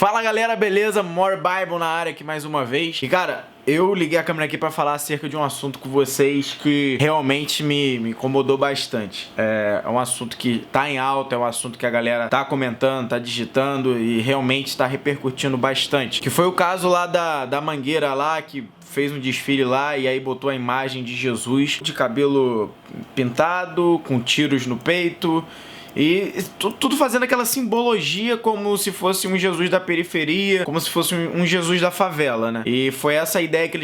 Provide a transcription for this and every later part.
Fala galera, beleza? More Bible na área aqui mais uma vez. E cara, eu liguei a câmera aqui pra falar acerca de um assunto com vocês que realmente me incomodou bastante. É um assunto que tá em alta, é um assunto que a galera tá comentando, tá digitando e realmente tá repercutindo bastante. Que foi o caso lá da Mangueira lá, que fez um desfile lá e aí botou a imagem de Jesus de cabelo pintado, com tiros no peito. E tudo fazendo aquela simbologia como se fosse um Jesus da periferia, como se fosse um Jesus da favela, né? E foi essa a ideia que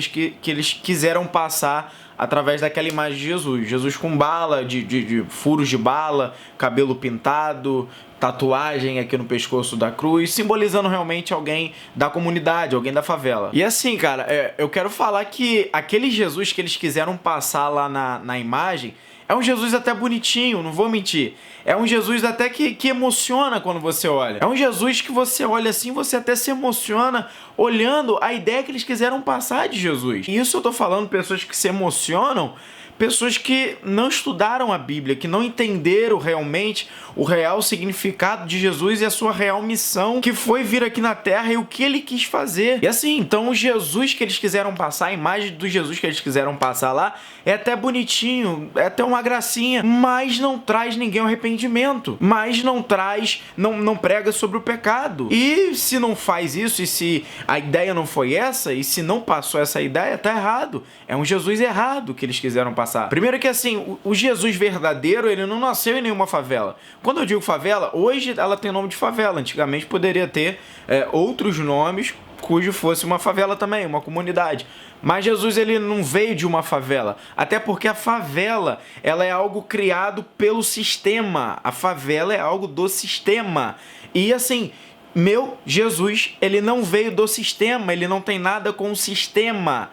eles quiseram passar através daquela imagem de Jesus. Jesus com bala, de furos de bala, cabelo pintado, tatuagem aqui no pescoço da cruz, simbolizando realmente alguém da comunidade, alguém da favela. E assim, cara, eu quero falar que aquele Jesus que eles quiseram passar lá na imagem é um Jesus até bonitinho, não vou mentir. É um Jesus até que emociona quando você olha. É um Jesus que você olha assim, você até se emociona olhando a ideia que eles quiseram passar de Jesus. E isso eu tô falando pessoas que se emocionam, pessoas que não estudaram a Bíblia, que não entenderam realmente o real significado de Jesus e a sua real missão, que foi vir aqui na Terra e o que ele quis fazer. E assim, então o Jesus que eles quiseram passar, a imagem do Jesus que eles quiseram passar lá, é até bonitinho, é até uma gracinha, mas não traz ninguém ao arrependimento, mas não traz, não prega sobre o pecado. E se não faz isso, e se a ideia não foi essa, e se não passou essa ideia, tá errado. É um Jesus errado que eles quiseram passar. Primeiro que assim, o Jesus verdadeiro, ele não nasceu em nenhuma favela. Quando eu digo favela, hoje ela tem nome de favela. Antigamente poderia ter outros nomes cujo fosse uma favela também, uma comunidade. Mas Jesus, ele não veio de uma favela. Até porque a favela, ela é algo criado pelo sistema. A favela é algo do sistema. E assim, meu Jesus, ele não veio do sistema, ele não tem nada com o sistema.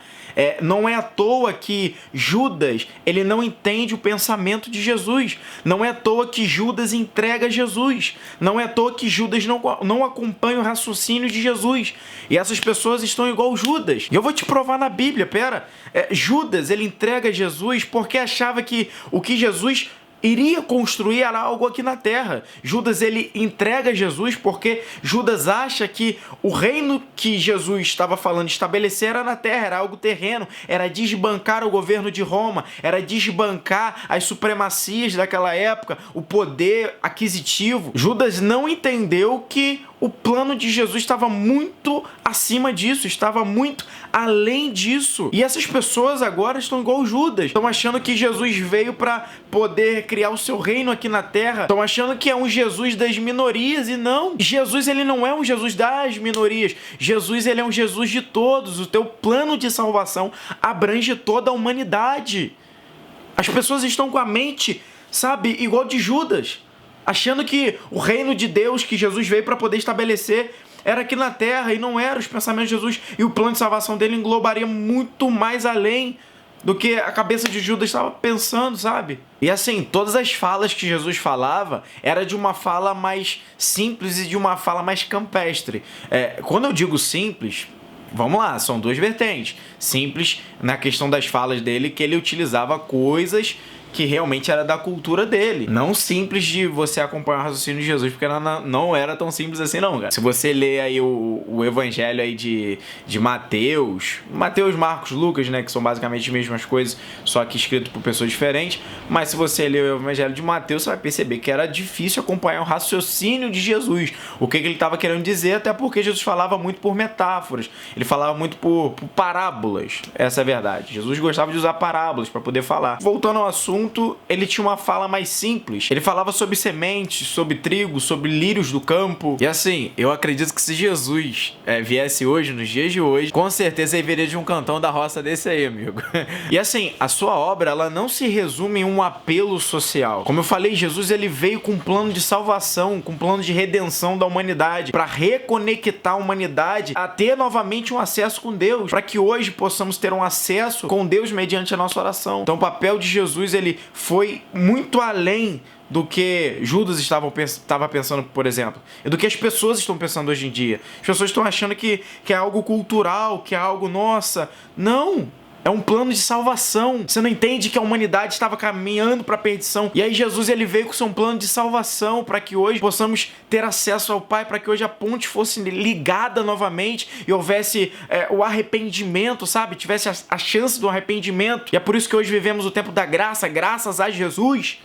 Não é à toa que Judas, ele não entende o pensamento de Jesus. Não é à toa que Judas entrega Jesus. Não é à toa que Judas não acompanha o raciocínio de Jesus. E essas pessoas estão igual Judas. E eu vou te provar na Bíblia, pera. Judas, ele entrega Jesus porque achava que o que Jesus iria construir era algo aqui na terra. Judas, ele entrega Jesus porque Judas acha que o reino que Jesus estava falando de estabelecer era na terra, era algo terreno, era desbancar o governo de Roma, era desbancar as supremacias daquela época, o poder aquisitivo. Judas não entendeu que o plano de Jesus estava muito acima disso, estava muito além disso. E essas pessoas agora estão igual Judas. Estão achando que Jesus veio para poder criar o seu reino aqui na terra. Estão achando que é um Jesus das minorias e não. Jesus, ele não é um Jesus das minorias. Jesus, ele é um Jesus de todos. O teu plano de salvação abrange toda a humanidade. As pessoas estão com a mente, sabe, igual de Judas, achando que o reino de Deus que Jesus veio para poder estabelecer era aqui na terra, e não era. Os pensamentos de Jesus e o plano de salvação dele englobaria muito mais além do que a cabeça de Judas estava pensando, sabe? E assim, todas as falas que Jesus falava era de uma fala mais simples e de uma fala mais campestre. Quando eu digo simples, vamos lá, são duas vertentes. Simples na questão das falas dele, que ele utilizava coisas que realmente era da cultura dele. Não simples de você acompanhar o raciocínio de Jesus, porque não era tão simples assim não, cara. Se você ler aí o evangelho aí de Mateus, Marcos, Lucas, né, que são basicamente as mesmas coisas, só que escrito por pessoas diferentes, mas se você ler o evangelho de Mateus, você vai perceber que era difícil acompanhar o raciocínio de Jesus, o que ele estava querendo dizer, até porque Jesus falava muito por metáforas, ele falava muito por parábolas, essa é a verdade. Jesus gostava de usar parábolas para poder falar. Voltando ao assunto, ele tinha uma fala mais simples. Ele falava sobre sementes, sobre trigo, sobre lírios do campo. E assim, eu acredito que se Jesus viesse hoje, nos dias de hoje, com certeza ele viria de um cantão da roça desse aí, amigo. E assim, a sua obra, ela não se resume em um apelo social. Como eu falei, Jesus, ele veio com um plano de salvação, com um plano de redenção da humanidade, para reconectar a humanidade a ter novamente um acesso com Deus, para que hoje possamos ter um acesso com Deus mediante a nossa oração. Então o papel de Jesus, ele foi muito além do que Judas estava pensando, por exemplo, e do que as pessoas estão pensando hoje em dia. As pessoas estão achando que é algo cultural, que é algo nossa. Não! É um plano de salvação. Você não entende que a humanidade estava caminhando para a perdição. E aí Jesus ele veio com seu plano de salvação para que hoje possamos ter acesso ao Pai, para que hoje a ponte fosse ligada novamente e houvesse o arrependimento, sabe? Tivesse a chance do arrependimento. E é por isso que hoje vivemos o tempo da graça, graças a Jesus.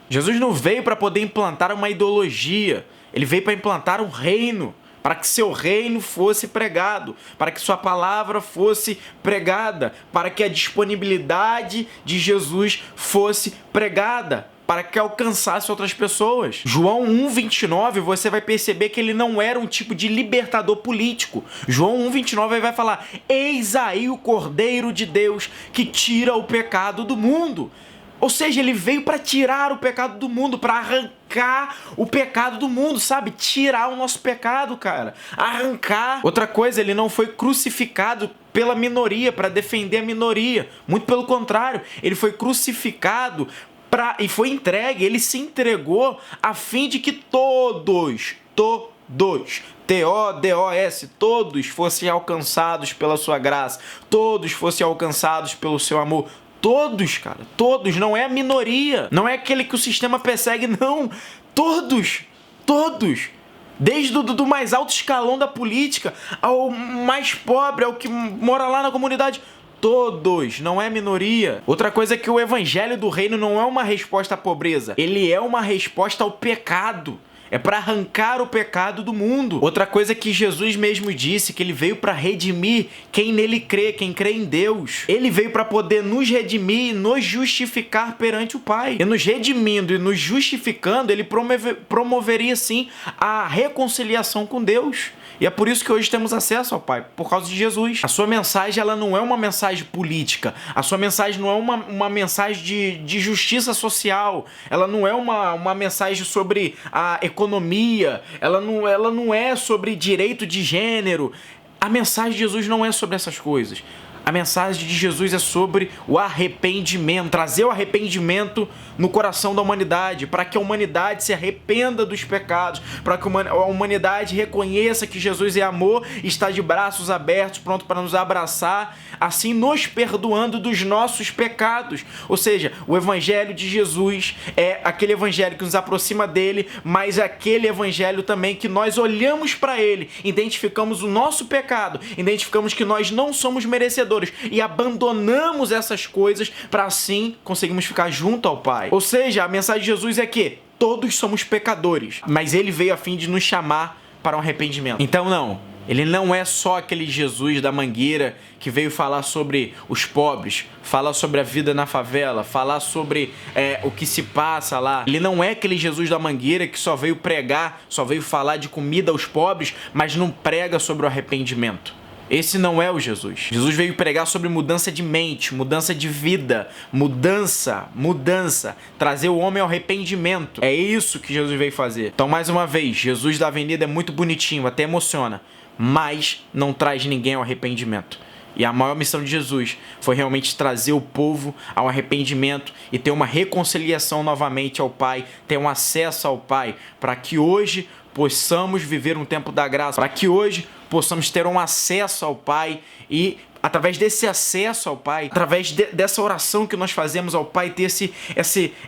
Jesus não veio para poder implantar uma ideologia. Ele veio para implantar um reino, para que seu reino fosse pregado, para que sua palavra fosse pregada, para que a disponibilidade de Jesus fosse pregada, para que alcançasse outras pessoas. João 1,29, você vai perceber que ele não era um tipo de libertador político. João 1,29 vai falar: eis aí o Cordeiro de Deus que tira o pecado do mundo. Ou seja, ele veio para tirar o pecado do mundo, para arrancar o pecado do mundo, sabe? Tirar o nosso pecado, cara. Arrancar. Outra coisa, ele não foi crucificado pela minoria, para defender a minoria. Muito pelo contrário, ele foi crucificado e foi entregue, ele se entregou a fim de que todos, T-O-D-O-S, todos fossem alcançados pela sua graça, todos fossem alcançados pelo seu amor. Todos, cara, todos, não é a minoria, não é aquele que o sistema persegue, não, todos, desde do mais alto escalão da política ao mais pobre, ao que mora lá na comunidade, todos, não é minoria. Outra coisa é que o evangelho do reino não é uma resposta à pobreza, ele é uma resposta ao pecado. É para arrancar o pecado do mundo. Outra coisa que Jesus mesmo disse, que ele veio para redimir quem nele crê, quem crê em Deus. Ele veio para poder nos redimir e nos justificar perante o Pai. E nos redimindo e nos justificando, ele promoveria sim a reconciliação com Deus. E é por isso que hoje temos acesso ao Pai, por causa de Jesus. A sua mensagem, ela não é uma mensagem política. A sua mensagem não é uma mensagem de justiça social. Ela não é uma mensagem sobre a economia. Ela não é sobre direito de gênero. A mensagem de Jesus não é sobre essas coisas. A mensagem de Jesus é sobre o arrependimento, trazer o arrependimento no coração da humanidade, para que a humanidade se arrependa dos pecados, para que a humanidade reconheça que Jesus é amor e está de braços abertos, pronto para nos abraçar, assim nos perdoando dos nossos pecados. Ou seja, o evangelho de Jesus é aquele evangelho que nos aproxima dele, mas é aquele evangelho também que nós olhamos para ele, identificamos o nosso pecado, identificamos que nós não somos merecedores, e abandonamos essas coisas para assim conseguirmos ficar junto ao Pai. Ou seja, a mensagem de Jesus é que todos somos pecadores, mas ele veio a fim de nos chamar para um arrependimento. Então não, ele não é só aquele Jesus da Mangueira que veio falar sobre os pobres, falar sobre a vida na favela, falar sobre o que se passa lá. Ele não é aquele Jesus da Mangueira que só veio pregar, só veio falar de comida aos pobres, mas não prega sobre o arrependimento. Esse não é o Jesus. Jesus veio pregar sobre mudança de mente, mudança de vida, mudança, trazer o homem ao arrependimento. É isso que Jesus veio fazer. Então, mais uma vez, Jesus da Avenida é muito bonitinho, até emociona, mas não traz ninguém ao arrependimento. E a maior missão de Jesus foi realmente trazer o povo ao arrependimento e ter uma reconciliação novamente ao Pai, ter um acesso ao Pai, para que hoje possamos viver um tempo da graça, para que hoje possamos ter um acesso ao Pai e, através desse acesso ao Pai, através dessa oração que nós fazemos ao Pai, ter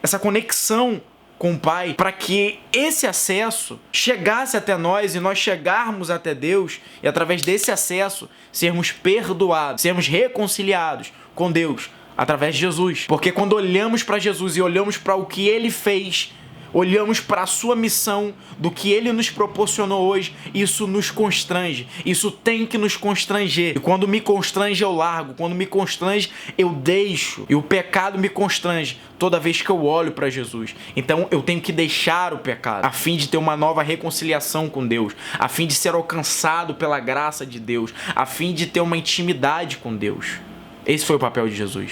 essa conexão com o Pai, para que esse acesso chegasse até nós e nós chegarmos até Deus e, através desse acesso, sermos perdoados, sermos reconciliados com Deus através de Jesus. Porque quando olhamos para Jesus e olhamos para o que Ele fez, olhamos para a sua missão, do que ele nos proporcionou hoje, isso nos constrange, isso tem que nos constranger. E quando me constrange, eu largo, quando me constrange, eu deixo. E o pecado me constrange toda vez que eu olho para Jesus. Então eu tenho que deixar o pecado, a fim de ter uma nova reconciliação com Deus, a fim de ser alcançado pela graça de Deus, a fim de ter uma intimidade com Deus. Esse foi o papel de Jesus.